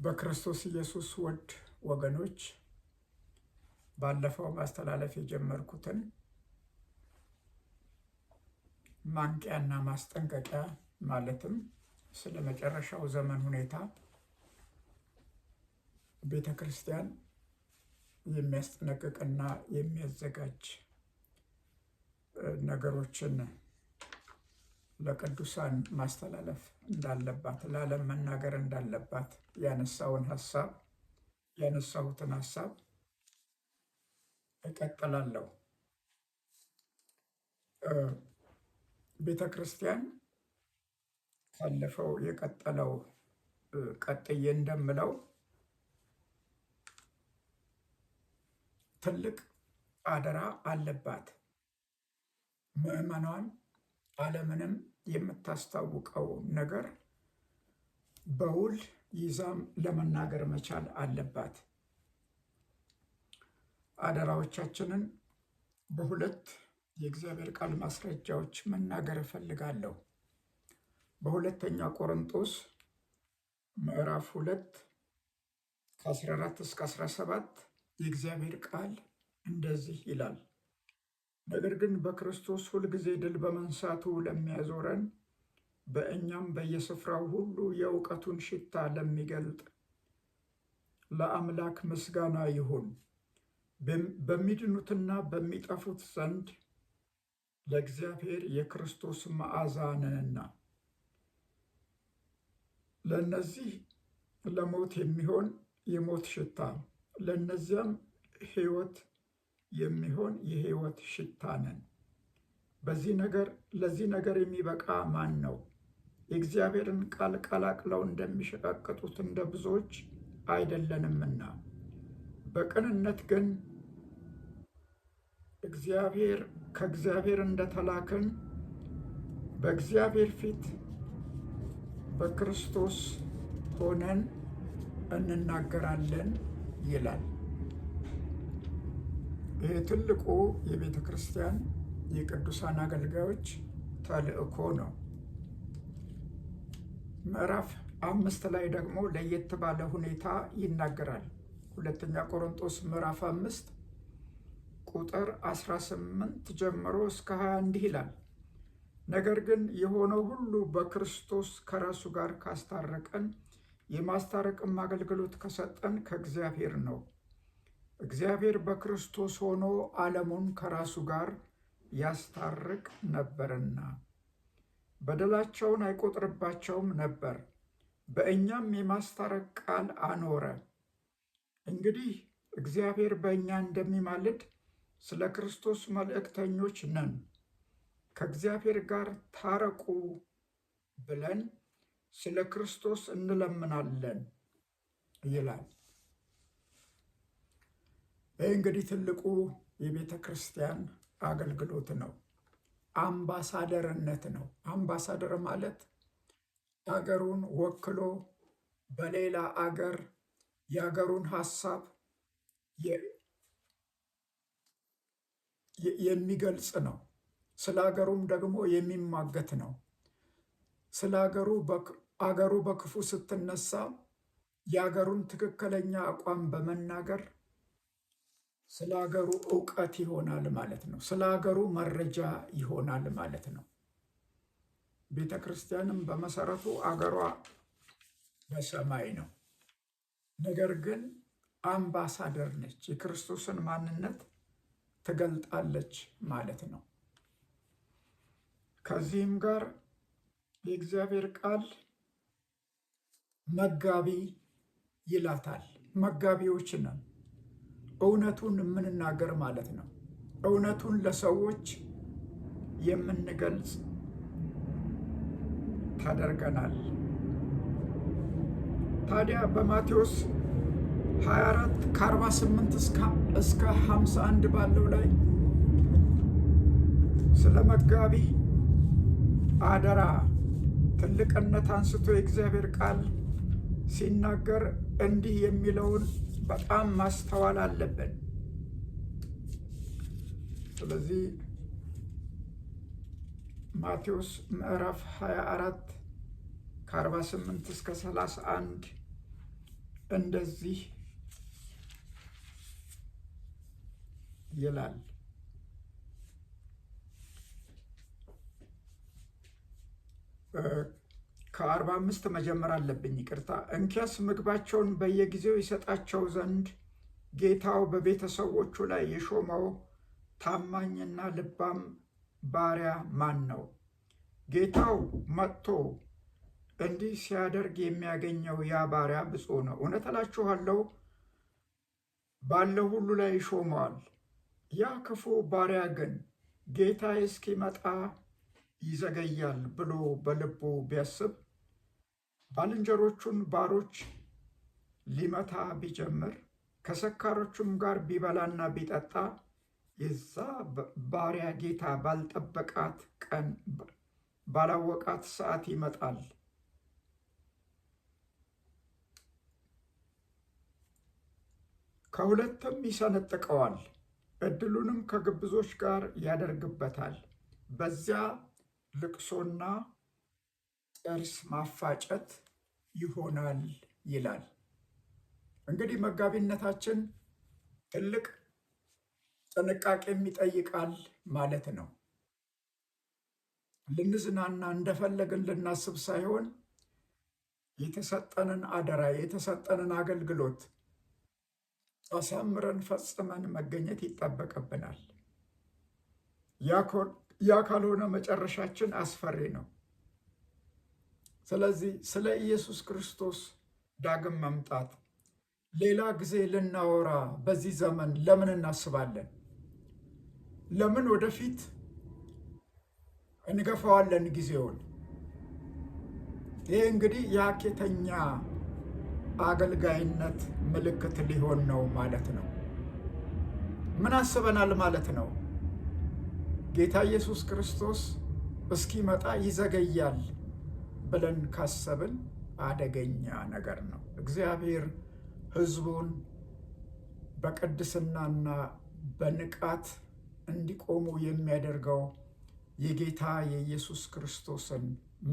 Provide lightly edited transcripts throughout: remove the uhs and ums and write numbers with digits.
በክርስቶስ ኢየሱስ ውድ ወገኖች ባለፈው ማስተላለፍ የጀመርኩትን ማንቂያና ማስጠንቀቂያ ማለትም ስለ መጨረሻው ዘመን ሁኔታ ቤተ ክርስቲያን የሚያስጠነቅቅና የሚያዘጋጅ ነገሮችን ለቅዱሳን ማስተላለፍ እንዳለባት ለዓለም መናገር እንዳለባት ያነሳሁትን ሐሳብ እቀጥላለሁ። ቤተ ክርስቲያን ካለፈው የቀጠለው ቀጥዬ እንደምለው ትልቅ አደራ አለባት። ምዕመናን ዓለምንም የምታስታውቀው ነገር በውል ይዛም ለመናገር መቻል አለባት። አደራዎቻችንን በሁለት የእግዚአብሔር ቃል ማስረጃዎች መናገር እፈልጋለሁ። በሁለተኛ ቆሮንቶስ ምዕራፍ 2 ከ14 እስከ 17 የእግዚአብሔር ቃል እንደዚህ ይላል። ነገር ግን በክርስቶስ ሁልጊዜ ድል በመንሳቱ ለሚያዞረን በእኛም በየስፍራው ሁሉ የእውቀቱን ሽታ ለሚገልጥ ለአምላክ ምስጋና ይሁን፣ በሚድኑትና በሚጠፉት ዘንድ ለእግዚአብሔር የክርስቶስ መዓዛ ነንና። ለእነዚህ ለሞት የሚሆን የሞት ሽታ፣ ለእነዚያም ሕይወት የሚሆን የሕይወት ሽታ ነን። ለዚህ ነገር የሚበቃ ማን ነው? የእግዚአብሔርን ቃል ቀላቅለው እንደሚሸቃቅጡት እንደ ብዙዎች አይደለንምና፣ በቅንነት ግን ከእግዚአብሔር እንደተላክን በእግዚአብሔር ፊት በክርስቶስ ሆነን እንናገራለን ይላል። ይህ ትልቁ የቤተ ክርስቲያን የቅዱሳን አገልጋዮች ተልእኮ ነው። ምዕራፍ 5 ላይ ደግሞ ለየት ባለ ሁኔታ ይናገራል። ሁለተኛ ቆሮንቶስ ምዕራፍ 5 ቁጥር 18 ጀምሮ እስከ 20 እንዲህ ይላል። ነገር ግን የሆነው ሁሉ በክርስቶስ ከራሱ ጋር ካስታረቀን የማስታረቅም አገልግሎት ከሰጠን ከእግዚአብሔር ነው። እግዚአብሔር በክርስቶስ ሆኖ ዓለሙን ከራሱ ጋር ያስታርቅ ነበርና በደላቸውን አይቆጥርባቸውም ነበር፣ በእኛም የማስታረቅ ቃል አኖረ። እንግዲህ እግዚአብሔር በእኛ እንደሚማልድ ስለ ክርስቶስ መልእክተኞች ነን። ከእግዚአብሔር ጋር ታረቁ ብለን ስለ ክርስቶስ እንለምናለን ይላል። ይህ እንግዲህ ትልቁ የቤተ ክርስቲያን አገልግሎት ነው። አምባሳደርነት ነው። አምባሳደር ማለት አገሩን ወክሎ በሌላ አገር የአገሩን ሐሳብ የሚገልጽ ነው። ስለ አገሩም ደግሞ የሚሟገት ነው። ስለ አገሩ በክፉ ስትነሳ የአገሩን ትክክለኛ አቋም በመናገር ስለ አገሩ ዕውቀት ይሆናል ማለት ነው። ስለ አገሩ መረጃ ይሆናል ማለት ነው። ቤተ ክርስቲያንም በመሰረቱ አገሯ በሰማይ ነው። ነገር ግን አምባሳደር ነች። የክርስቶስን ማንነት ትገልጣለች ማለት ነው። ከዚህም ጋር የእግዚአብሔር ቃል መጋቢ ይላታል። መጋቢዎች ነን። እውነቱን የምንናገር ማለት ነው። እውነቱን ለሰዎች የምንገልጽ ተደርገናል። ታዲያ በማቴዎስ 24 ከ48 እስከ 51 ባለው ላይ ስለ መጋቢ አደራ ትልቅነት አንስቶ የእግዚአብሔር ቃል ሲናገር እንዲህ የሚለውን በጣም ማስተዋል አለብን። ስለዚህ ማቴዎስ ምዕራፍ 24 ከ48 እስከ 31 እንደዚህ ይላል። ከ45 መጀመር አለብኝ፣ ይቅርታ። እንኪያስ ምግባቸውን በየጊዜው ይሰጣቸው ዘንድ ጌታው በቤተሰቦቹ ላይ የሾመው ታማኝና ልባም ባሪያ ማን ነው? ጌታው መጥቶ እንዲህ ሲያደርግ የሚያገኘው ያ ባሪያ ብፁዕ ነው። እውነት እላችኋለሁ ባለው ሁሉ ላይ ይሾመዋል። ያ ክፉ ባሪያ ግን ጌታዬ እስኪመጣ ይዘገያል ብሎ በልቡ ቢያስብ ባልንጀሮቹን ባሮች ሊመታ ቢጀምር ከሰካሮቹም ጋር ቢበላና ቢጠጣ የዛ ባሪያ ጌታ ባልጠበቃት ቀን ባላወቃት ሰዓት ይመጣል፣ ከሁለትም ይሰነጥቀዋል፣ ዕድሉንም ከግብዞች ጋር ያደርግበታል። በዚያ ልቅሶና ጥርስ ማፋጨት ይሆናል ይላል። እንግዲህ መጋቢነታችን ትልቅ ጥንቃቄ ይጠይቃል ማለት ነው። ልንዝናና እንደፈለግን ልናስብ ሳይሆን የተሰጠንን አደራ የተሰጠንን አገልግሎት አሳምረን ፈጽመን መገኘት ይጠበቅብናል። ያ ካልሆነ መጨረሻችን አስፈሪ ነው። ስለዚህ ስለ ኢየሱስ ክርስቶስ ዳግም መምጣት ሌላ ጊዜ ልናወራ በዚህ ዘመን ለምን እናስባለን? ለምን ወደፊት እንገፋዋለን ጊዜውን? ይህ እንግዲህ የሀኬተኛ አገልጋይነት ምልክት ሊሆን ነው ማለት ነው። ምን አስበናል ማለት ነው? ጌታ ኢየሱስ ክርስቶስ እስኪመጣ ይዘገያል ብለን ካሰብን አደገኛ ነገር ነው። እግዚአብሔር ሕዝቡን በቅድስናና በንቃት እንዲቆሙ የሚያደርገው የጌታ የኢየሱስ ክርስቶስን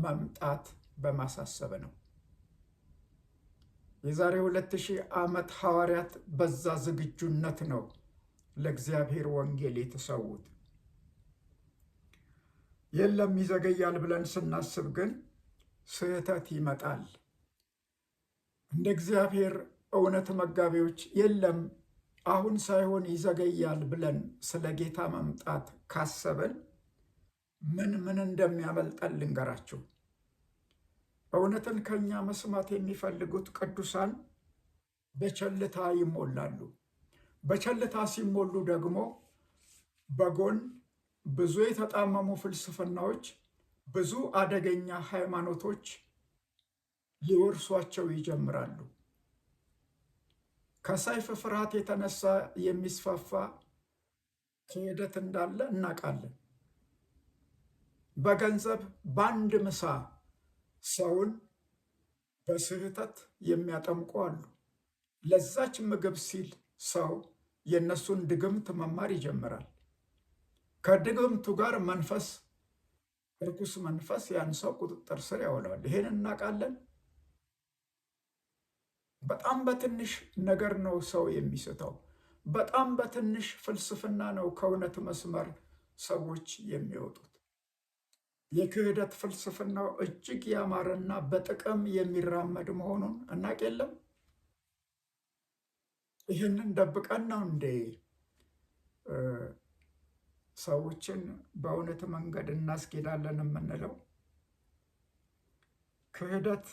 መምጣት በማሳሰብ ነው። የዛሬ 2000 ዓመት ሐዋርያት በዛ ዝግጁነት ነው ለእግዚአብሔር ወንጌል የተሰዉት። የለም ይዘገያል ብለን ስናስብ ግን ስህተት ይመጣል። እንደ እግዚአብሔር እውነት መጋቢዎች የለም አሁን ሳይሆን ይዘገያል ብለን ስለ ጌታ መምጣት ካሰብን ምን እንደሚያመልጠን ልንገራችሁ። እውነትን ከኛ መስማት የሚፈልጉት ቅዱሳን በቸልታ ይሞላሉ። በቸልታ ሲሞሉ ደግሞ በጎን ብዙ የተጣመሙ ፍልስፍናዎች፣ ብዙ አደገኛ ሃይማኖቶች ሊወርሷቸው ይጀምራሉ። ከሰይፍ ፍርሃት የተነሳ የሚስፋፋ ክህደት እንዳለ እናውቃለን። በገንዘብ በአንድ ምሳ ሰውን በስህተት የሚያጠምቁ አሉ። ለዛች ምግብ ሲል ሰው የእነሱን ድግምት መማር ይጀምራል። ከድግምቱ ጋር ርኩስ መንፈስ ያን ሰው ቁጥጥር ስር ያውለዋል። ይሄን እናውቃለን። በጣም በትንሽ ነገር ነው ሰው የሚስተው። በጣም በትንሽ ፍልስፍና ነው ከእውነት መስመር ሰዎች የሚወጡት። የክህደት ፍልስፍናው እጅግ ያማረና በጥቅም የሚራመድ መሆኑን እናውቅ የለም? ይህንን ደብቀን ነው እንዴ ሰዎችን በእውነት መንገድ እናስኬዳለን የምንለው? ክህደት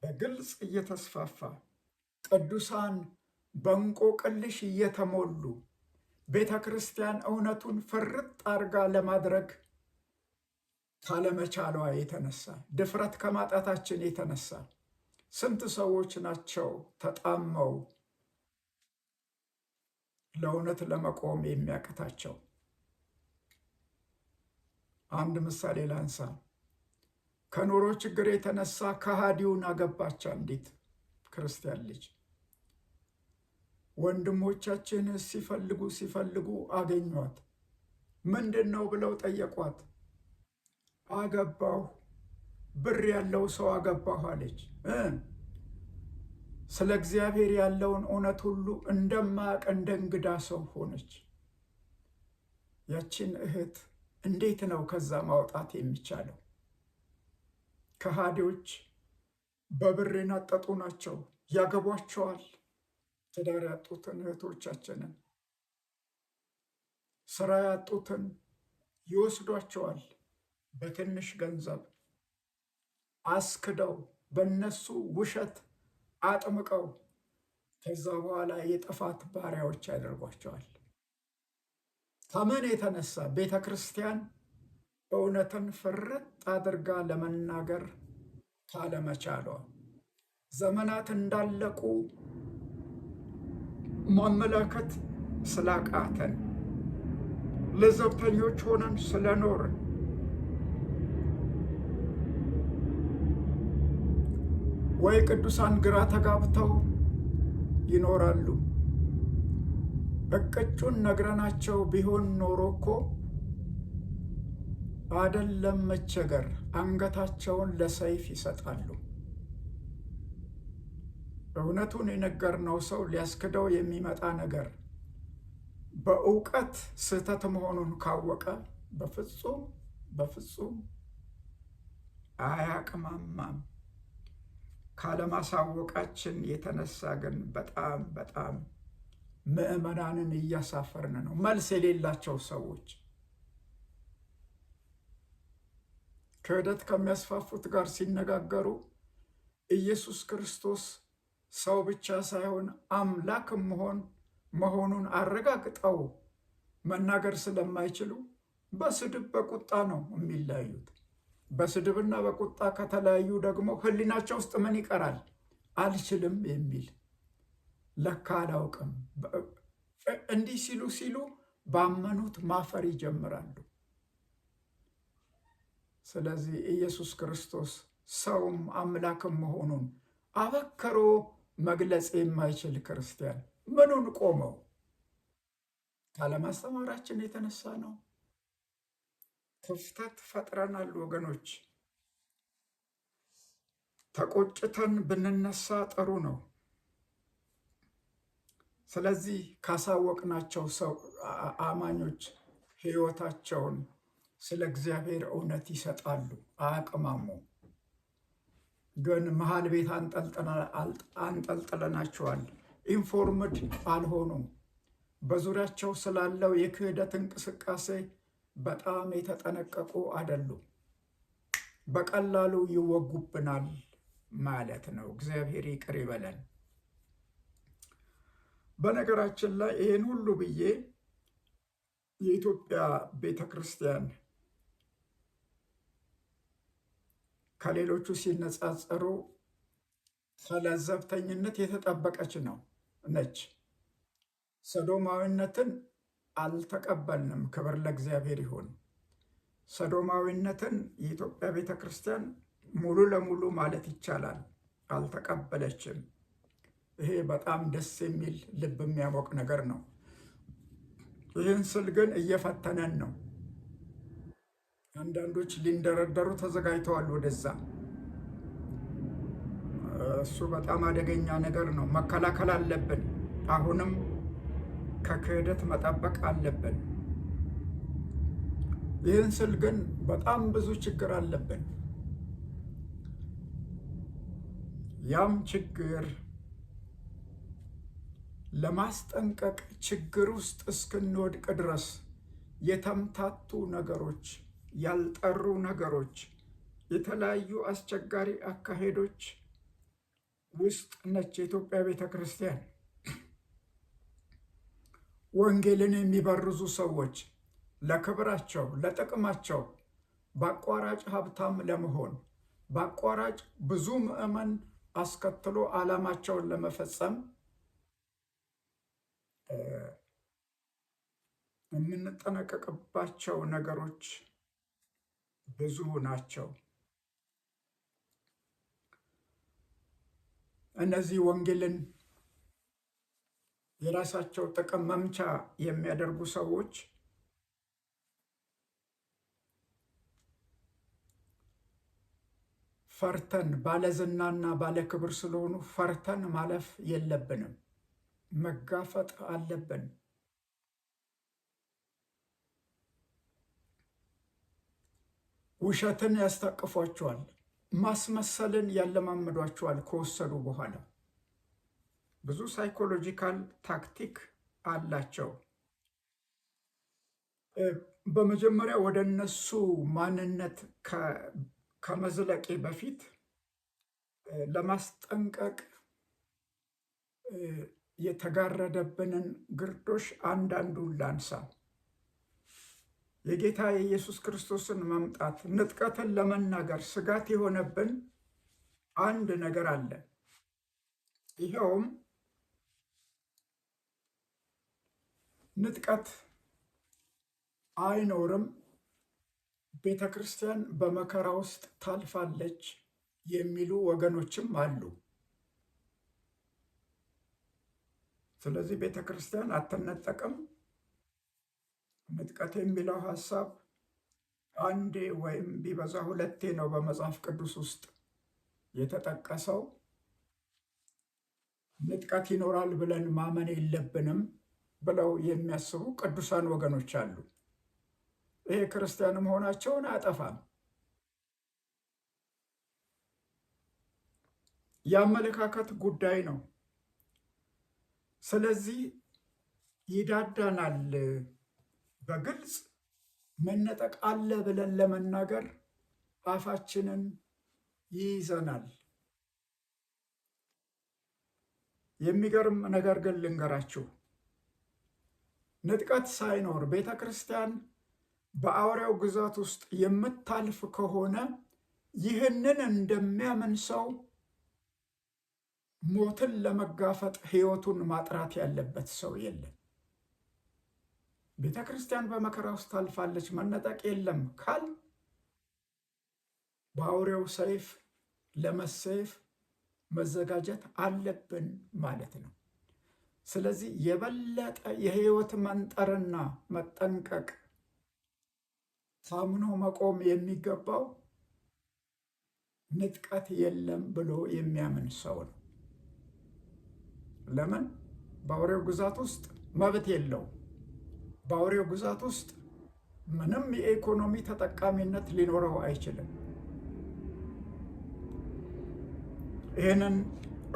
በግልጽ እየተስፋፋ ቅዱሳን በእንቆቅልሽ እየተሞሉ ቤተ ክርስቲያን እውነቱን ፍርጥ አድርጋ ለማድረግ ካለመቻሏ የተነሳ ድፍረት ከማጣታችን የተነሳ ስንት ሰዎች ናቸው ተጣመው ለእውነት ለመቆም የሚያቅታቸው? አንድ ምሳሌ ላንሳ። ከኑሮ ችግር የተነሳ ከሃዲውን አገባች አንዲት ክርስቲያን ልጅ። ወንድሞቻችን ሲፈልጉ አገኟት። ምንድን ነው ብለው ጠየቋት። አገባሁ፣ ብር ያለው ሰው አገባሁ አለች። ስለ እግዚአብሔር ያለውን እውነት ሁሉ እንደማያውቅ እንደ እንግዳ ሰው ሆነች። ያችን እህት እንዴት ነው ከዛ ማውጣት የሚቻለው? ከሃዲዎች በብር የናጠጡ ናቸው፣ ያገቧቸዋል። ትዳር ያጡትን እህቶቻችንን፣ ስራ ያጡትን ይወስዷቸዋል። በትንሽ ገንዘብ አስክደው በነሱ ውሸት አጥምቀው ከዛ በኋላ የጥፋት ባሪያዎች ያደርጓቸዋል። ከምን የተነሳ? ቤተ ክርስቲያን እውነትን ፍርጥ አድርጋ ለመናገር ካለመቻሏ፣ ዘመናት እንዳለቁ ማመላከት ስላቃተን፣ ለዘብተኞች ሆነን ስለኖርን፣ ወይ ቅዱሳን ግራ ተጋብተው ይኖራሉ። እቅጩን ነግረናቸው ቢሆን ኖሮ እኮ አይደለም መቸገር፣ አንገታቸውን ለሰይፍ ይሰጣሉ። እውነቱን የነገርነው ሰው ሊያስክደው የሚመጣ ነገር በእውቀት ስህተት መሆኑን ካወቀ በፍጹም አያቅማማም። ካለማሳወቃችን የተነሳ ግን በጣም ምዕመናንን እያሳፈርን ነው። መልስ የሌላቸው ሰዎች ክህደት ከሚያስፋፉት ጋር ሲነጋገሩ ኢየሱስ ክርስቶስ ሰው ብቻ ሳይሆን አምላክም መሆኑን አረጋግጠው መናገር ስለማይችሉ በስድብ በቁጣ ነው የሚለያዩት። በስድብና በቁጣ ከተለያዩ ደግሞ ሕሊናቸው ውስጥ ምን ይቀራል? አልችልም የሚል ለካ አላውቅም። እንዲህ ሲሉ ባመኑት ማፈር ይጀምራሉ። ስለዚህ ኢየሱስ ክርስቶስ ሰውም አምላክም መሆኑን አበክሮ መግለጽ የማይችል ክርስቲያን ምኑን ቆመው? ካለማስተማራችን የተነሳ ነው። ክፍተት ፈጥረናል ወገኖች። ተቆጭተን ብንነሳ ጥሩ ነው። ስለዚህ ካሳወቅናቸው ሰው አማኞች ሕይወታቸውን ስለ እግዚአብሔር እውነት ይሰጣሉ፣ አያቅማሙ። ግን መሀል ቤት አንጠልጥለናቸዋል። ኢንፎርምድ አልሆኑም። በዙሪያቸው ስላለው የክህደት እንቅስቃሴ በጣም የተጠነቀቁ አይደሉም። በቀላሉ ይወጉብናል ማለት ነው። እግዚአብሔር ይቅር ይበለን። በነገራችን ላይ ይህን ሁሉ ብዬ የኢትዮጵያ ቤተ ክርስቲያን ከሌሎቹ ሲነጻጸሩ ከለዘብተኝነት የተጠበቀች ነች። ሰዶማዊነትን አልተቀበልንም። ክብር ለእግዚአብሔር ይሁን። ሰዶማዊነትን የኢትዮጵያ ቤተ ክርስቲያን ሙሉ ለሙሉ ማለት ይቻላል አልተቀበለችም። ይሄ በጣም ደስ የሚል ልብ የሚያሞቅ ነገር ነው። ይህን ስል ግን እየፈተነን ነው። አንዳንዶች ሊንደረደሩ ተዘጋጅተዋል ወደዛ። እሱ በጣም አደገኛ ነገር ነው። መከላከል አለብን። አሁንም ከክህደት መጠበቅ አለብን። ይህን ስል ግን በጣም ብዙ ችግር አለብን። ያም ችግር ለማስጠንቀቅ ችግር ውስጥ እስክንወድቅ ድረስ የተምታቱ ነገሮች፣ ያልጠሩ ነገሮች፣ የተለያዩ አስቸጋሪ አካሄዶች ውስጥ ነች የኢትዮጵያ ቤተ ክርስቲያን። ወንጌልን የሚበርዙ ሰዎች ለክብራቸው፣ ለጥቅማቸው በአቋራጭ ሀብታም ለመሆን በአቋራጭ ብዙ ምዕመን አስከትሎ ዓላማቸውን ለመፈጸም የምንጠነቀቅባቸው ነገሮች ብዙ ናቸው። እነዚህ ወንጌልን የራሳቸው ጥቅም መምቻ የሚያደርጉ ሰዎች ፈርተን ባለዝናና ባለክብር ስለሆኑ ፈርተን ማለፍ የለብንም። መጋፈጥ አለብን። ውሸትን ያስታቅፏቸዋል፣ ማስመሰልን ያለማመዷቸዋል። ከወሰዱ በኋላ ብዙ ሳይኮሎጂካል ታክቲክ አላቸው። በመጀመሪያ ወደ እነሱ ማንነት ከመዝለቄ በፊት ለማስጠንቀቅ የተጋረደብንን ግርዶሽ አንዳንዱን ላንሳ። የጌታ የኢየሱስ ክርስቶስን መምጣት ንጥቀትን ለመናገር ስጋት የሆነብን አንድ ነገር አለ። ይኸውም ንጥቀት አይኖርም፣ ቤተ ክርስቲያን በመከራ ውስጥ ታልፋለች የሚሉ ወገኖችም አሉ። ስለዚህ ቤተ ክርስቲያን አትነጠቅም። ንጥቀት የሚለው ሐሳብ አንዴ ወይም ቢበዛ ሁለቴ ነው በመጽሐፍ ቅዱስ ውስጥ የተጠቀሰው። ንጥቀት ይኖራል ብለን ማመን የለብንም ብለው የሚያስቡ ቅዱሳን ወገኖች አሉ። ይሄ ክርስቲያን መሆናቸውን አያጠፋም። የአመለካከት ጉዳይ ነው። ስለዚህ ይዳዳናል። በግልጽ መነጠቅ አለ ብለን ለመናገር አፋችንን ይይዘናል። የሚገርም ነገር ግን ልንገራችሁ። ንጥቀት ሳይኖር ቤተ ክርስቲያን በአውሬው ግዛት ውስጥ የምታልፍ ከሆነ ይህንን እንደሚያምን ሰው ሞትን ለመጋፈጥ ሕይወቱን ማጥራት ያለበት ሰው የለም። ቤተ ክርስቲያን በመከራ ውስጥ ታልፋለች፣ መነጠቅ የለም ካል በአውሬው ሰይፍ ለመሰየፍ መዘጋጀት አለብን ማለት ነው። ስለዚህ የበለጠ የሕይወት መንጠርና መጠንቀቅ ታምኖ መቆም የሚገባው ንጥቀት የለም ብሎ የሚያምን ሰው ነው። ለምን? በአውሬው ግዛት ውስጥ መብት የለውም። በአውሬው ግዛት ውስጥ ምንም የኢኮኖሚ ተጠቃሚነት ሊኖረው አይችልም። ይህንን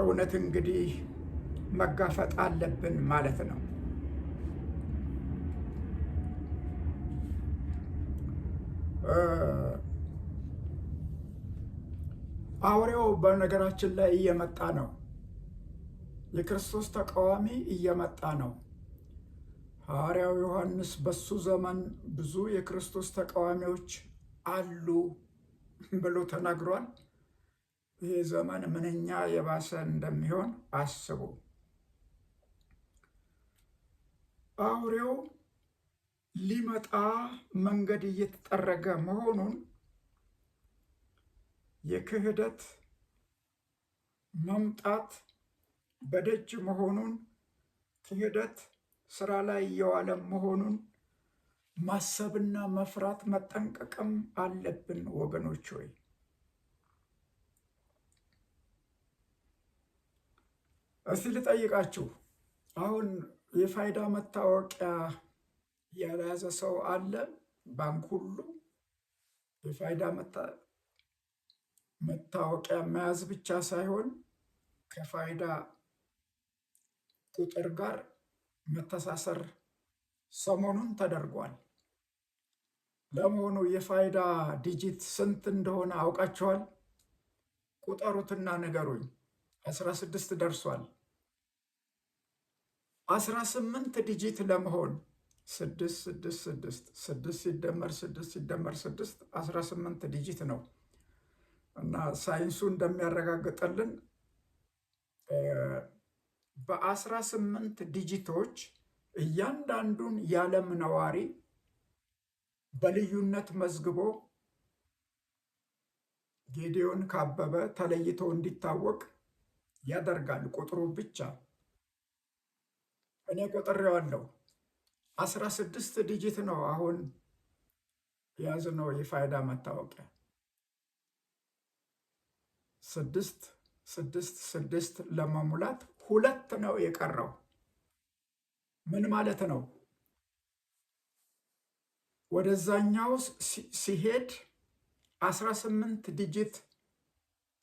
እውነት እንግዲህ መጋፈጥ አለብን ማለት ነው። አውሬው በነገራችን ላይ እየመጣ ነው። የክርስቶስ ተቃዋሚ እየመጣ ነው። ሐዋርያው ዮሐንስ በሱ ዘመን ብዙ የክርስቶስ ተቃዋሚዎች አሉ ብሎ ተናግሯል። ይህ ዘመን ምንኛ የባሰ እንደሚሆን አስቡ። አውሬው ሊመጣ መንገድ እየተጠረገ መሆኑን፣ የክህደት መምጣት በደጅ መሆኑን፣ ክህደት ስራ ላይ እየዋለ መሆኑን ማሰብና መፍራት መጠንቀቅም አለብን ወገኖች ሆይ። እስቲ ልጠይቃችሁ፣ አሁን የፋይዳ መታወቂያ ያልያዘ ሰው አለ? ባንክ ሁሉ የፋይዳ መታወቂያ መያዝ ብቻ ሳይሆን ከፋይዳ ቁጥር ጋር መተሳሰር ሰሞኑን ተደርጓል። ለመሆኑ የፋይዳ ዲጂት ስንት እንደሆነ አውቃችኋል? ቁጠሩትና ንገሩኝ። 16 ደርሷል። 18 ዲጂት ለመሆን 6 ሲደመር 6 18 ዲጂት ነው እና ሳይንሱ እንደሚያረጋግጥልን በ18 ዲጂቶች እያንዳንዱን የዓለም ነዋሪ በልዩነት መዝግቦ ጌዲዮን ካበበ ተለይቶ እንዲታወቅ ያደርጋል። ቁጥሩ ብቻ እኔ ቆጥሬዋለሁ። 16 ዲጂት ነው አሁን የያዝነው የፋይዳ መታወቂያ። 6 ለመሙላት 2 ነው የቀረው። ምን ማለት ነው? ወደዛኛው ሲሄድ 18 ዲጂት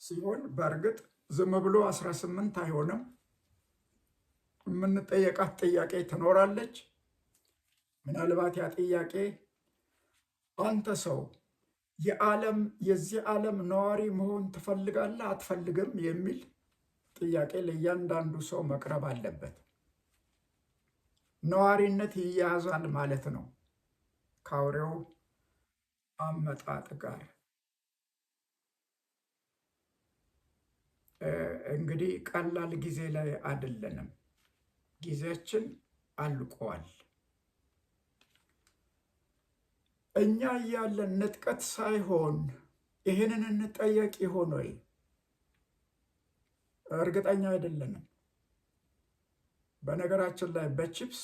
ሲሆን በእርግጥ ዝም ብሎ 18 አይሆንም። የምንጠየቃት ጥያቄ ትኖራለች። ምናልባት ያ ጥያቄ አንተ ሰው የዚህ ዓለም ነዋሪ መሆን ትፈልጋለህ አትፈልግም የሚል ጥያቄ ለእያንዳንዱ ሰው መቅረብ አለበት። ነዋሪነት ይያያዛል ማለት ነው ከአውሬው አመጣጥ ጋር። እንግዲህ ቀላል ጊዜ ላይ አይደለንም። ጊዜያችን አልቋል። እኛ እያለን ንጥቀት ሳይሆን ይህንን እንጠየቅ ይሆን ወይ? እርግጠኛ አይደለንም። በነገራችን ላይ በቺፕስ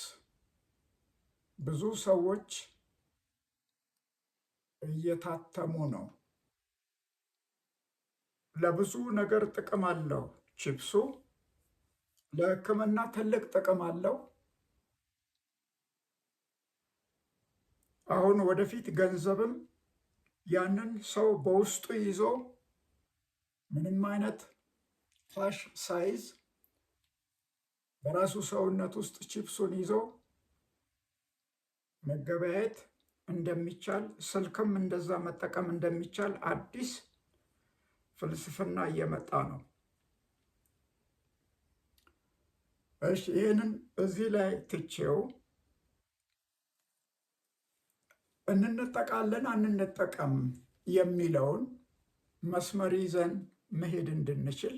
ብዙ ሰዎች እየታተሙ ነው። ለብዙ ነገር ጥቅም አለው ቺፕሱ። ለሕክምና ትልቅ ጥቅም አለው። አሁን ወደፊት ገንዘብም ያንን ሰው በውስጡ ይዞ ምንም አይነት ካሽ ሳይዝ በራሱ ሰውነት ውስጥ ቺፕሱን ይዞ መገበያየት እንደሚቻል፣ ስልክም እንደዛ መጠቀም እንደሚቻል አዲስ ፍልስፍና እየመጣ ነው። እሺ፣ ይህንን እዚህ ላይ ትቼው እንነጠቃለን አንነጠቀም የሚለውን መስመር ይዘን መሄድ እንድንችል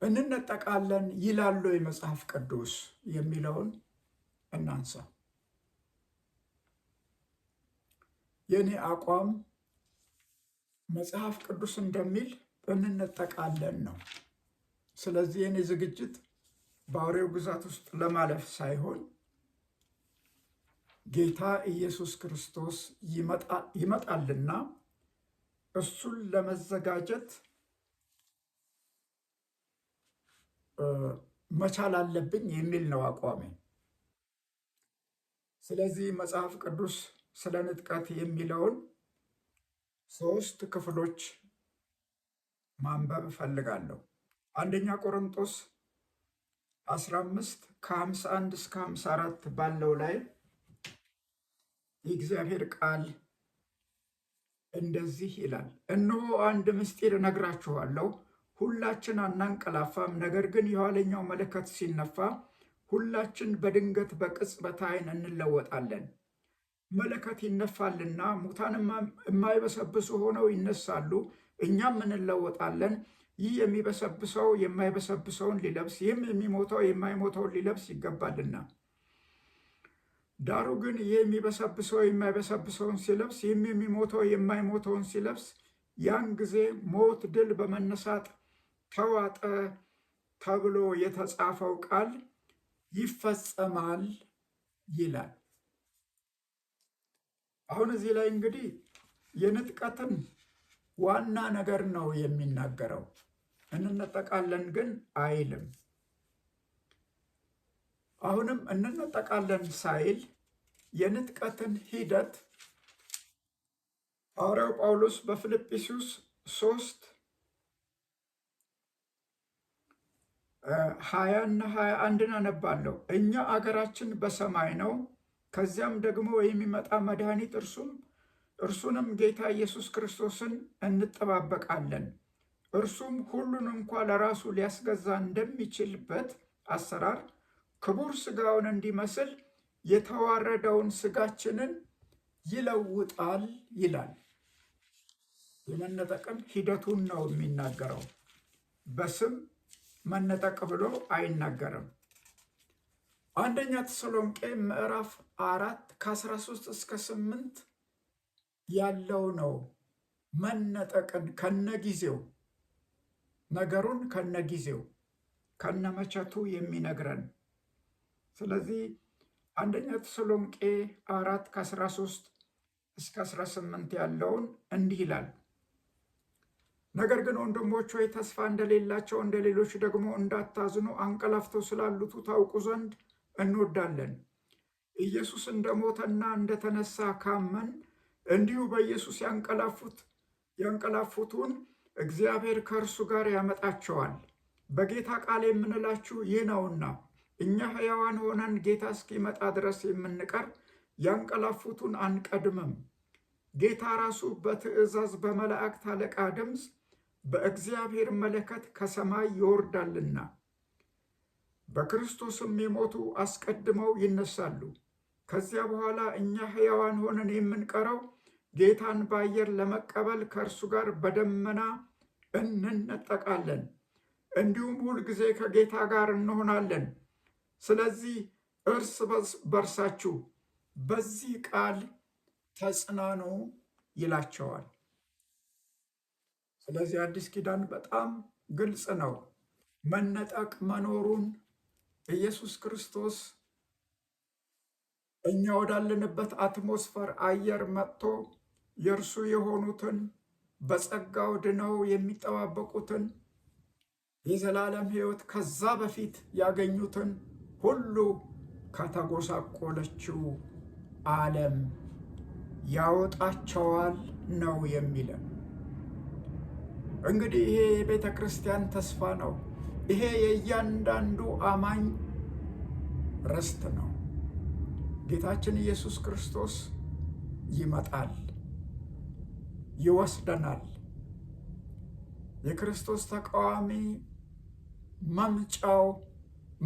እንነጠቃለን ይላሉ የመጽሐፍ ቅዱስ የሚለውን እናንሳ። የኔ አቋም መጽሐፍ ቅዱስ እንደሚል እንነጠቃለን ነው። ስለዚህ የኔ ዝግጅት በአውሬው ግዛት ውስጥ ለማለፍ ሳይሆን ጌታ ኢየሱስ ክርስቶስ ይመጣልና እሱን ለመዘጋጀት መቻል አለብኝ የሚል ነው አቋሜ። ስለዚህ መጽሐፍ ቅዱስ ስለ ንጥቀት የሚለውን 3 ክፍሎች ማንበብ እፈልጋለሁ። አንደኛ ቆሮንቶስ 15 ከ51 እስከ 54 ባለው ላይ የእግዚአብሔር ቃል እንደዚህ ይላል። እነሆ አንድ ምስጢር እነግራችኋለሁ፣ ሁላችን አናንቀላፋም፣ ነገር ግን የኋለኛው መለከት ሲነፋ ሁላችን በድንገት በቅጽበት ዓይን እንለወጣለን። መለከት ይነፋልና ሙታንም የማይበሰብሱ ሆነው ይነሳሉ፣ እኛም እንለወጣለን። ይህ የሚበሰብሰው የማይበሰብሰውን ሊለብስ፣ ይህም የሚሞተው የማይሞተውን ሊለብስ ይገባልና። ዳሩ ግን ይህ የሚበሰብሰው የማይበሰብሰውን ሲለብስ፣ ይህም የሚሞተው የማይሞተውን ሲለብስ፣ ያን ጊዜ ሞት ድል በመነሳት ተዋጠ ተብሎ የተጻፈው ቃል ይፈጸማል ይላል። አሁን እዚህ ላይ እንግዲህ የንጥቀትን ዋና ነገር ነው የሚናገረው። እንነጠቃለን ግን አይልም። አሁንም እንነጠቃለን ሳይል የንጥቀትን ሂደት ሐዋርያው ጳውሎስ በፊልጵስዩስ 3:20 እና 21 አነባለሁ። እኛ አገራችን በሰማይ ነው፣ ከዚያም ደግሞ የሚመጣ መድኃኒት እርሱንም ጌታ ኢየሱስ ክርስቶስን እንጠባበቃለን። እርሱም ሁሉን እንኳ ለራሱ ሊያስገዛ እንደሚችልበት አሰራር ክቡር ሥጋውን እንዲመስል የተዋረደውን ሥጋችንን ይለውጣል ይላል። የመነጠቅን ሂደቱን ነው የሚናገረው። በስም መነጠቅ ብሎ አይናገርም። አንደኛ ተሰሎንቄ ምዕራፍ 4 ከ13 እስከ 8 ያለው ነው መነጠቅን ከነጊዜው ነገሩን ከነጊዜው ከነመቸቱ የሚነግረን። ስለዚህ አንደኛ ተሰሎንቄ 4 ከ13 እስከ 18 ያለውን እንዲህ ይላል። ነገር ግን ወንድሞች ሆይ ተስፋ እንደሌላቸው እንደ ሌሎች ደግሞ እንዳታዝኑ አንቀላፍተው ስላሉቱ ታውቁ ዘንድ እንወዳለን። ኢየሱስ እንደሞተና እንደተነሳ ካመን እንዲሁ በኢየሱስ ያንቀላፉቱን እግዚአብሔር ከእርሱ ጋር ያመጣቸዋል። በጌታ ቃል የምንላችሁ ይህ ነውና እኛ ሕያዋን ሆነን ጌታ እስኪመጣ ድረስ የምንቀር ያንቀላፉቱን አንቀድምም። ጌታ ራሱ በትእዛዝ በመላእክት አለቃ ድምፅ በእግዚአብሔር መለከት ከሰማይ ይወርዳልና በክርስቶስም የሞቱ አስቀድመው ይነሳሉ። ከዚያ በኋላ እኛ ሕያዋን ሆነን የምንቀረው ጌታን በአየር ለመቀበል ከእርሱ ጋር በደመና እንነጠቃለን፣ እንዲሁም ሁልጊዜ ከጌታ ጋር እንሆናለን። ስለዚህ እርስ በርሳችሁ በዚህ ቃል ተጽናኑ ይላቸዋል። ስለዚህ አዲስ ኪዳን በጣም ግልጽ ነው። መነጠቅ መኖሩን ኢየሱስ ክርስቶስ እኛ ወዳለንበት አትሞስፈር አየር መጥቶ የእርሱ የሆኑትን በጸጋው ድነው የሚጠባበቁትን የዘላለም ሕይወት ከዛ በፊት ያገኙትን ሁሉ ከተጎሳቆለችው ዓለም ያወጣቸዋል ነው የሚለን። እንግዲህ ይሄ የቤተ ክርስቲያን ተስፋ ነው። ይሄ የእያንዳንዱ አማኝ ርስት ነው። ጌታችን ኢየሱስ ክርስቶስ ይመጣል፣ ይወስደናል። የክርስቶስ ተቃዋሚ መምጫው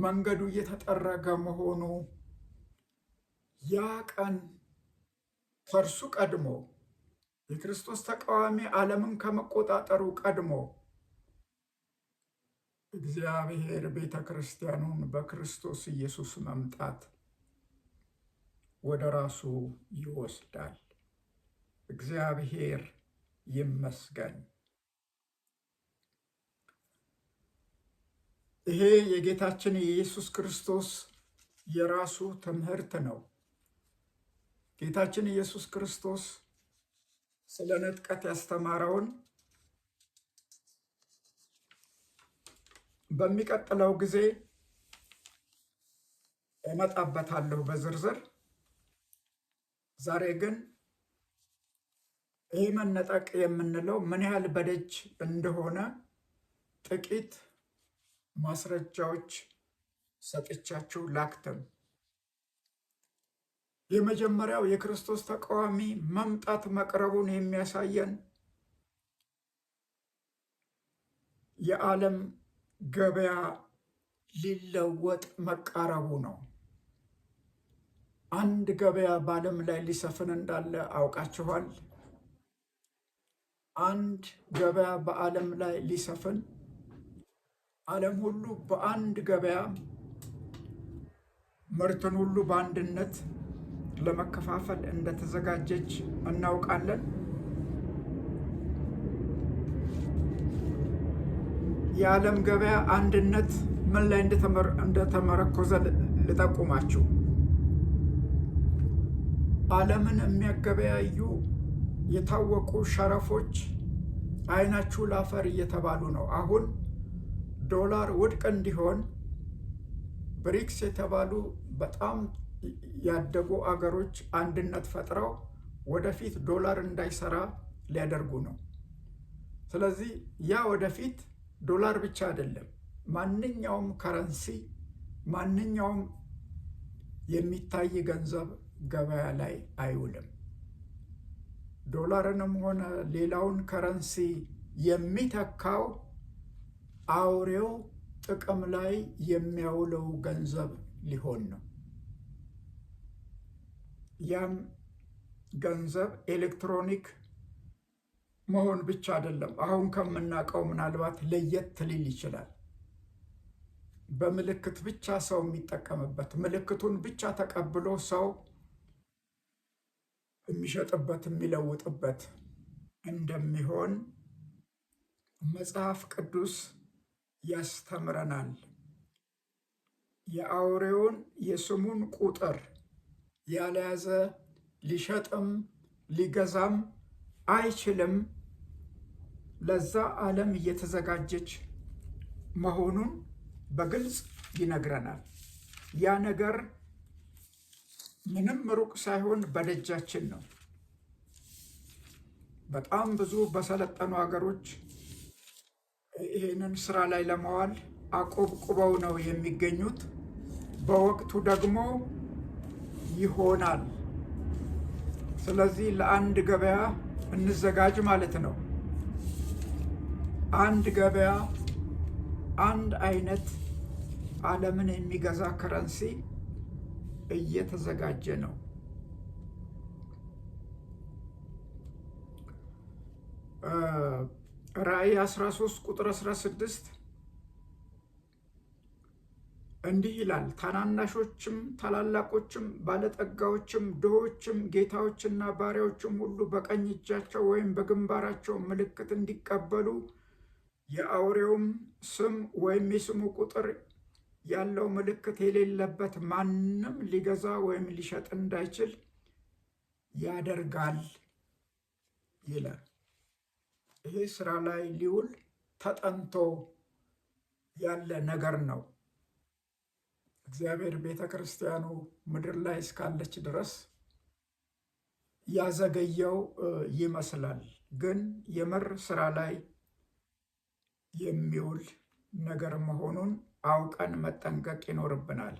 መንገዱ እየተጠረገ መሆኑ ያ ቀን ከእርሱ ቀድሞ የክርስቶስ ተቃዋሚ ዓለምን ከመቆጣጠሩ ቀድሞ እግዚአብሔር ቤተ ክርስቲያኑን በክርስቶስ ኢየሱስ መምጣት ወደ ራሱ ይወስዳል። እግዚአብሔር ይመስገን። ይሄ የጌታችን የኢየሱስ ክርስቶስ የራሱ ትምህርት ነው። ጌታችን ኢየሱስ ክርስቶስ ስለ ንጥቀት ያስተማረውን በሚቀጥለው ጊዜ እመጣበታለሁ በዝርዝር። ዛሬ ግን ይህ መነጠቅ የምንለው ምን ያህል በደጅ እንደሆነ ጥቂት ማስረጃዎች ሰጥቻችሁ ላክትም። የመጀመሪያው የክርስቶስ ተቃዋሚ መምጣት መቅረቡን የሚያሳየን የዓለም ገበያ ሊለወጥ መቃረቡ ነው። አንድ ገበያ በዓለም ላይ ሊሰፍን እንዳለ አውቃችኋል። አንድ ገበያ በዓለም ላይ ሊሰፍን፣ ዓለም ሁሉ በአንድ ገበያ ምርትን ሁሉ በአንድነት ለመከፋፈል እንደተዘጋጀች እናውቃለን። የዓለም ገበያ አንድነት ምን ላይ እንደተመረኮዘ ልጠቁማችሁ። ዓለምን የሚያገበያዩ የታወቁ ሸረፎች አይናችሁ ላፈር እየተባሉ ነው። አሁን ዶላር ውድቅ እንዲሆን ብሪክስ የተባሉ በጣም ያደጉ አገሮች አንድነት ፈጥረው ወደፊት ዶላር እንዳይሰራ ሊያደርጉ ነው። ስለዚህ ያ ወደፊት ዶላር ብቻ አይደለም፣ ማንኛውም ከረንሲ፣ ማንኛውም የሚታይ ገንዘብ ገበያ ላይ አይውልም። ዶላርንም ሆነ ሌላውን ከረንሲ የሚተካው አውሬው ጥቅም ላይ የሚያውለው ገንዘብ ሊሆን ነው። ያም ገንዘብ ኤሌክትሮኒክ መሆን ብቻ አይደለም። አሁን ከምናውቀው ምናልባት ለየት ሊል ይችላል። በምልክት ብቻ ሰው የሚጠቀምበት፣ ምልክቱን ብቻ ተቀብሎ ሰው የሚሸጥበት የሚለውጥበት እንደሚሆን መጽሐፍ ቅዱስ ያስተምረናል። የአውሬውን የስሙን ቁጥር ያልያዘ ሊሸጥም ሊገዛም አይችልም ለዛ ዓለም እየተዘጋጀች መሆኑን በግልጽ ይነግረናል። ያ ነገር ምንም ሩቅ ሳይሆን በደጃችን ነው። በጣም ብዙ በሰለጠኑ ሀገሮች ይህንን ስራ ላይ ለማዋል አቆብቁበው ነው የሚገኙት። በወቅቱ ደግሞ ይሆናል። ስለዚህ ለአንድ ገበያ እንዘጋጅ ማለት ነው። አንድ ገበያ፣ አንድ አይነት ዓለምን የሚገዛ ከረንሲ እየተዘጋጀ ነው። ራእይ 13 ቁጥር 16 እንዲህ ይላል፣ ታናናሾችም ታላላቆችም ባለጠጋዎችም ድሆችም ጌታዎችና ባሪያዎችም ሁሉ በቀኝ እጃቸው ወይም በግንባራቸው ምልክት እንዲቀበሉ የአውሬውም ስም ወይም የስሙ ቁጥር ያለው ምልክት የሌለበት ማንም ሊገዛ ወይም ሊሸጥ እንዳይችል ያደርጋል ይላል። ይሄ ስራ ላይ ሊውል ተጠንቶ ያለ ነገር ነው። እግዚአብሔር ቤተ ክርስቲያኑ ምድር ላይ እስካለች ድረስ ያዘገየው ይመስላል፣ ግን የምር ስራ ላይ የሚውል ነገር መሆኑን አውቀን መጠንቀቅ ይኖርብናል።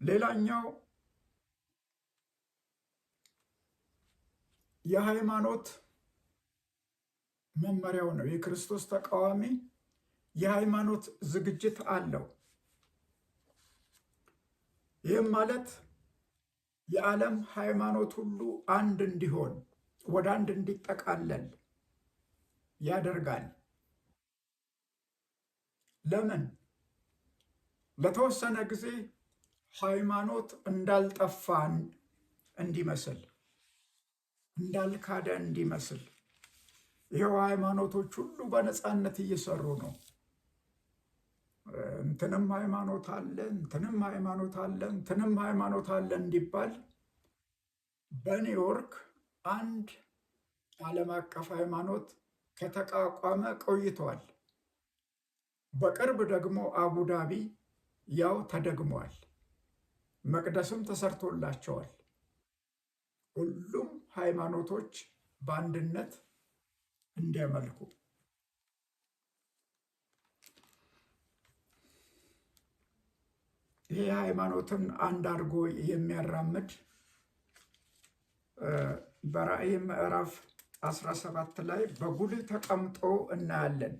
ሌላኛው የሃይማኖት መመሪያው ነው። የክርስቶስ ተቃዋሚ የሃይማኖት ዝግጅት አለው። ይህም ማለት የዓለም ሃይማኖት ሁሉ አንድ እንዲሆን፣ ወደ አንድ እንዲጠቃለል ያደርጋል። ለምን? ለተወሰነ ጊዜ ሃይማኖት እንዳልጠፋ እንዲመስል፣ እንዳልካደ እንዲመስል። ይኸው ሃይማኖቶች ሁሉ በነፃነት እየሰሩ ነው። እንትንም ሃይማኖት አለ፣ እንትንም ሃይማኖት አለ፣ እንትንም ሃይማኖት አለ እንዲባል በኒውዮርክ አንድ ዓለም አቀፍ ሃይማኖት ከተቋቋመ ቆይቷል። በቅርብ ደግሞ አቡዳቢ ያው ተደግሟል። መቅደስም ተሰርቶላቸዋል። ሁሉም ሃይማኖቶች በአንድነት እንዲያመልኩ። ይህ ሃይማኖትን አንድ አድርጎ የሚያራምድ በራእይ ምዕራፍ 17 ላይ በጉልህ ተቀምጦ እናያለን።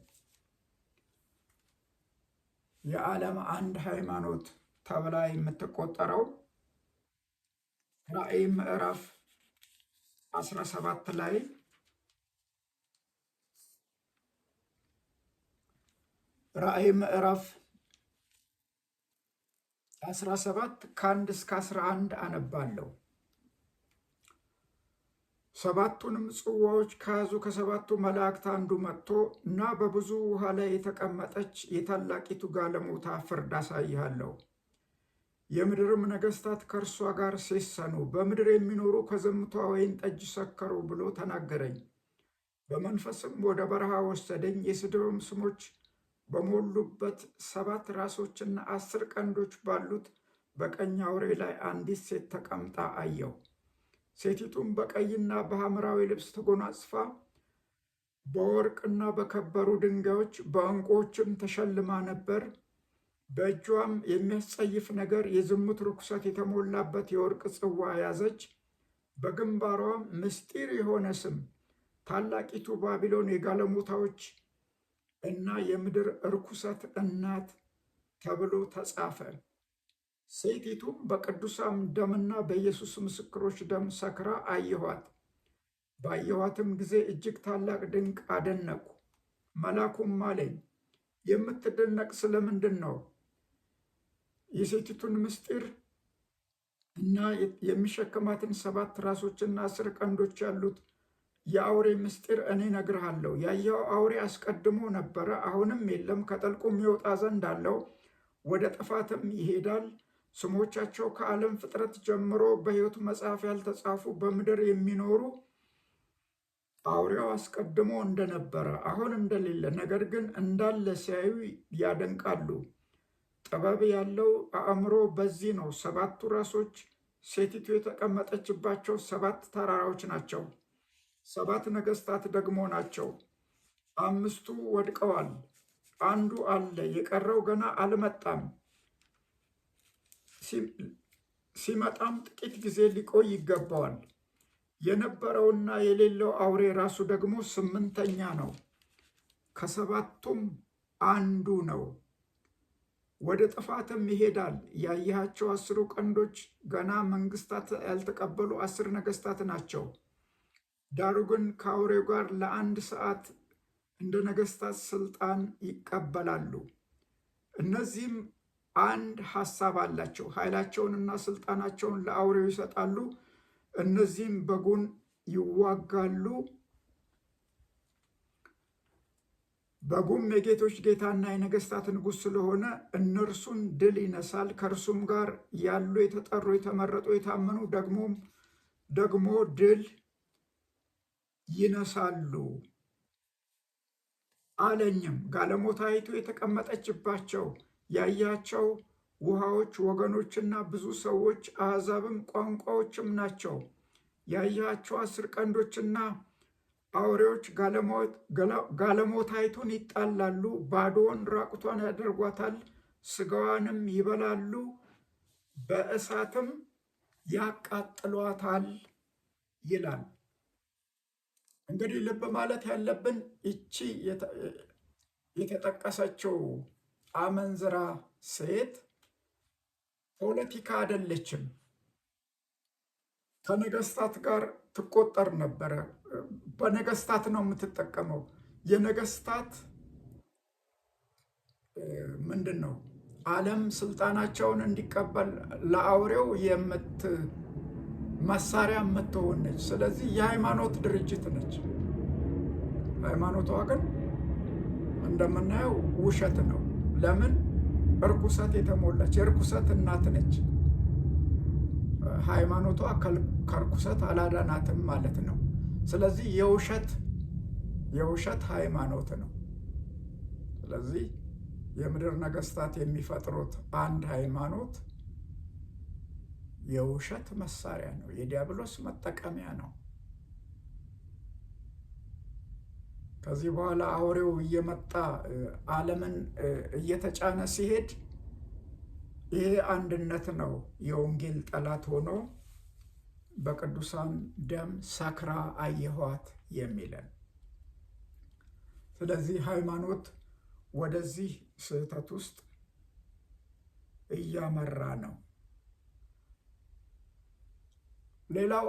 የዓለም አንድ ሃይማኖት ተብላ የምትቆጠረው ራእይ ምዕራፍ 17 ላይ ራእይ ምዕራፍ 17 ከ1 እስከ 11 አነባለሁ። ሰባቱንም ጽዋዎች ከያዙ ከሰባቱ መላእክት አንዱ መጥቶ እና በብዙ ውሃ ላይ የተቀመጠች የታላቂቱ ጋለሞታ ፍርድ አሳይሃለሁ፣ የምድርም ነገሥታት ከእርሷ ጋር ሴሰኑ፣ በምድር የሚኖሩ ከዝሙቷ ወይን ጠጅ ሰከሩ ብሎ ተናገረኝ። በመንፈስም ወደ በረሃ ወሰደኝ። የስድብም ስሞች በሞሉበት 7 ራሶችና 10 ቀንዶች ባሉት በቀኝ አውሬ ላይ አንዲት ሴት ተቀምጣ አየሁ። ሴቲቱም በቀይና በሐምራዊ ልብስ ተጎናጽፋ በወርቅና በከበሩ ድንጋዮች በዕንቁዎችም ተሸልማ ነበር። በእጇም የሚያስጸይፍ ነገር የዝሙት ርኩሰት የተሞላበት የወርቅ ጽዋ ያዘች። በግንባሯም ምስጢር የሆነ ስም ታላቂቱ ባቢሎን የጋለሞታዎች እና የምድር ርኩሰት እናት ተብሎ ተጻፈ። ሴቲቱም በቅዱሳን ደምና በኢየሱስ ምስክሮች ደም ሰክራ አየኋት። ባየኋትም ጊዜ እጅግ ታላቅ ድንቅ አደነቁ። መልአኩም አለኝ፣ የምትደነቅ ስለምንድን ነው? የሴቲቱን ምስጢር እና የሚሸከማትን 7 ራሶችና 10 ቀንዶች ያሉት የአውሬ ምስጢር እኔ እነግርሃለሁ። ያየው አውሬ አስቀድሞ ነበረ፣ አሁንም የለም፣ ከጥልቁም ይወጣ ዘንድ አለው፣ ወደ ጥፋትም ይሄዳል። ስሞቻቸው ከዓለም ፍጥረት ጀምሮ በሕይወት መጽሐፍ ያልተጻፉ በምድር የሚኖሩ አውሬው አስቀድሞ እንደነበረ አሁን እንደሌለ ነገር ግን እንዳለ ሲያዩ ያደንቃሉ። ጥበብ ያለው አእምሮ በዚህ ነው። 7ቱ ራሶች ሴቲቱ የተቀመጠችባቸው 7 ተራራዎች ናቸው። 7 ነገሥታት ደግሞ ናቸው። 5ቱ ወድቀዋል፣ አንዱ አለ፣ የቀረው ገና አልመጣም። ሲመጣም ጥቂት ጊዜ ሊቆይ ይገባዋል። የነበረውና የሌለው አውሬ ራሱ ደግሞ 8ኛ ነው፣ ከ7ቱም አንዱ ነው። ወደ ጥፋትም ይሄዳል። ያየሃቸው 10ሩ ቀንዶች ገና መንግስታት ያልተቀበሉ 10 ነገሥታት ናቸው። ዳሩ ግን ከአውሬው ጋር ለ1 ሰዓት እንደ ነገሥታት ስልጣን ይቀበላሉ። እነዚህም አንድ ሐሳብ አላቸው። ኃይላቸውንና ስልጣናቸውን ለአውሬው ይሰጣሉ። እነዚህም በጉን ይዋጋሉ። በጉም የጌቶች ጌታና የነገሥታት ንጉሥ ስለሆነ እነርሱን ድል ይነሳል። ከእርሱም ጋር ያሉ የተጠሩ የተመረጡ የታመኑ ደግሞ ድል ይነሳሉ አለኝም። ጋለሞታይቱ የተቀመጠችባቸው ያያቸው ውሃዎች ወገኖችና ብዙ ሰዎች አሕዛብም ቋንቋዎችም ናቸው። ያያቸው 10 ቀንዶችና አውሬዎች ጋለሞታይቱን ይጣላሉ፣ ባዶውን ራቁቷን ያደርጓታል፣ ስጋዋንም ይበላሉ፣ በእሳትም ያቃጥሏታል ይላል። እንግዲህ ልብ ማለት ያለብን ይቺ የተጠቀሰችው አመንዝራ ሴት ፖለቲካ አይደለችም። ከነገስታት ጋር ትቆጠር ነበረ። በነገስታት ነው የምትጠቀመው። የነገስታት ምንድን ነው ዓለም ስልጣናቸውን እንዲቀበል ለአውሬው መሳሪያ የምትሆን ነች። ስለዚህ የሃይማኖት ድርጅት ነች። ሃይማኖቷ ግን እንደምናየው ውሸት ነው። ለምን? እርኩሰት የተሞላች የእርኩሰት እናት ነች። ሃይማኖቷ ከርኩሰት አላዳናትም ማለት ነው። ስለዚህ የውሸት ሃይማኖት ነው። ስለዚህ የምድር ነገስታት የሚፈጥሩት አንድ ሃይማኖት የውሸት መሳሪያ ነው፣ የዲያብሎስ መጠቀሚያ ነው። ከዚህ በኋላ አውሬው እየመጣ ዓለምን እየተጫነ ሲሄድ ይሄ አንድነት ነው የወንጌል ጠላት ሆኖ በቅዱሳን ደም ሰክራ አየኋት የሚለን። ስለዚህ ሃይማኖት ወደዚህ ስህተት ውስጥ እያመራ ነው። ሌላው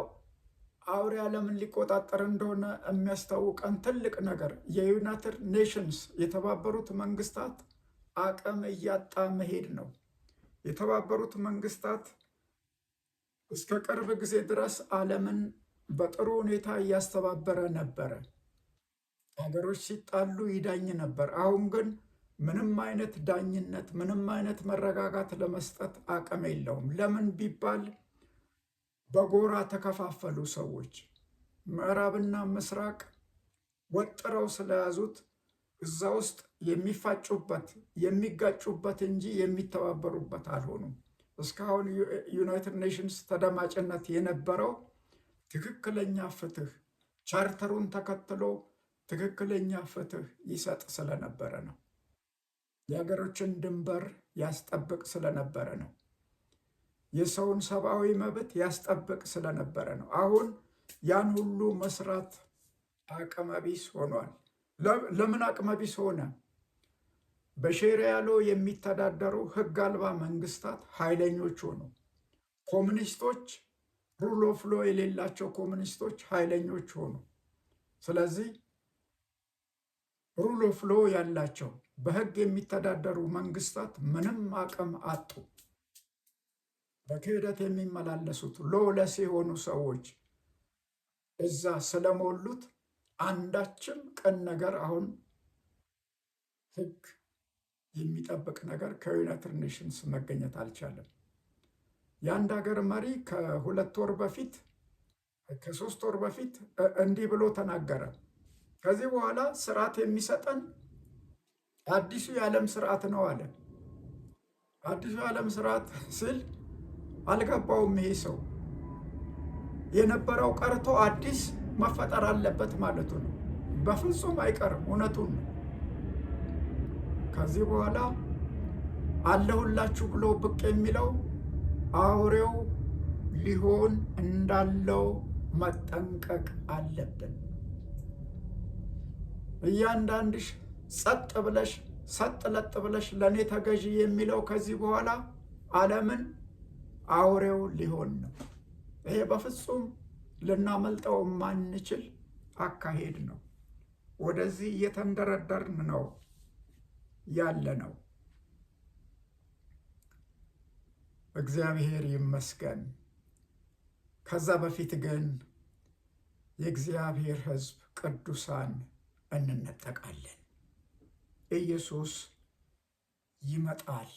አውሬ ዓለምን ሊቆጣጠር እንደሆነ የሚያስታውቀን ትልቅ ነገር የዩናይትድ ኔሽንስ የተባበሩት መንግስታት አቅም እያጣ መሄድ ነው። የተባበሩት መንግስታት እስከ ቅርብ ጊዜ ድረስ ዓለምን በጥሩ ሁኔታ እያስተባበረ ነበረ። ሀገሮች ሲጣሉ ይዳኝ ነበር። አሁን ግን ምንም አይነት ዳኝነት፣ ምንም አይነት መረጋጋት ለመስጠት አቅም የለውም። ለምን ቢባል በጎራ ተከፋፈሉ ሰዎች። ምዕራብና ምስራቅ ወጥረው ስለያዙት እዛ ውስጥ የሚፋጩበት የሚጋጩበት እንጂ የሚተባበሩበት አልሆኑም። እስካሁን ዩናይትድ ኔሽንስ ተደማጭነት የነበረው ትክክለኛ ፍትህ፣ ቻርተሩን ተከትሎ ትክክለኛ ፍትህ ይሰጥ ስለነበረ ነው። የሀገሮችን ድንበር ያስጠብቅ ስለነበረ ነው። የሰውን ሰብአዊ መብት ያስጠብቅ ስለነበረ ነው። አሁን ያን ሁሉ መስራት አቅመቢስ ሆኗል። ለምን አቅመቢስ ሆነ? በሼሪያ ሎው የሚተዳደሩ ህግ አልባ መንግስታት ኃይለኞች ሆኑ። ኮሙኒስቶች፣ ሩል ኦፍ ሎው የሌላቸው ኮሙኒስቶች ኃይለኞች ሆኑ። ስለዚህ ሩል ኦፍ ሎው ያላቸው በህግ የሚተዳደሩ መንግስታት ምንም አቅም አጡ። በክህደት የሚመላለሱት ሎለስ የሆኑ ሰዎች እዛ ስለሞሉት አንዳችም ቀን ነገር አሁን ህግ የሚጠብቅ ነገር ከዩናይትድ ኔሽንስ መገኘት አልቻለም። የአንድ ሀገር መሪ ከ2 ወር በፊት ከ3 ወር በፊት እንዲህ ብሎ ተናገረ። ከዚህ በኋላ ስርዓት የሚሰጠን አዲሱ የዓለም ስርዓት ነው አለ። አዲሱ የዓለም ስርዓት ሲል አልገባውም ይሄ ሰው። የነበረው ቀርቶ አዲስ መፈጠር አለበት ማለቱ ነው። በፍጹም አይቀርም፣ እውነቱን ነው። ከዚህ በኋላ አለሁላችሁ ብሎ ብቅ የሚለው አውሬው ሊሆን እንዳለው መጠንቀቅ አለብን። እያንዳንድሽ ጸጥ ብለሽ ሰጥ ለጥ ብለሽ ለእኔ ተገዢ የሚለው ከዚህ በኋላ ዓለምን አውሬው ሊሆን ነው። ይሄ በፍጹም ልናመልጠው የማንችል አካሄድ ነው። ወደዚህ እየተንደረደርን ነው ያለ ነው። እግዚአብሔር ይመስገን። ከዛ በፊት ግን የእግዚአብሔር ሕዝብ ቅዱሳን እንነጠቃለን። ኢየሱስ ይመጣል።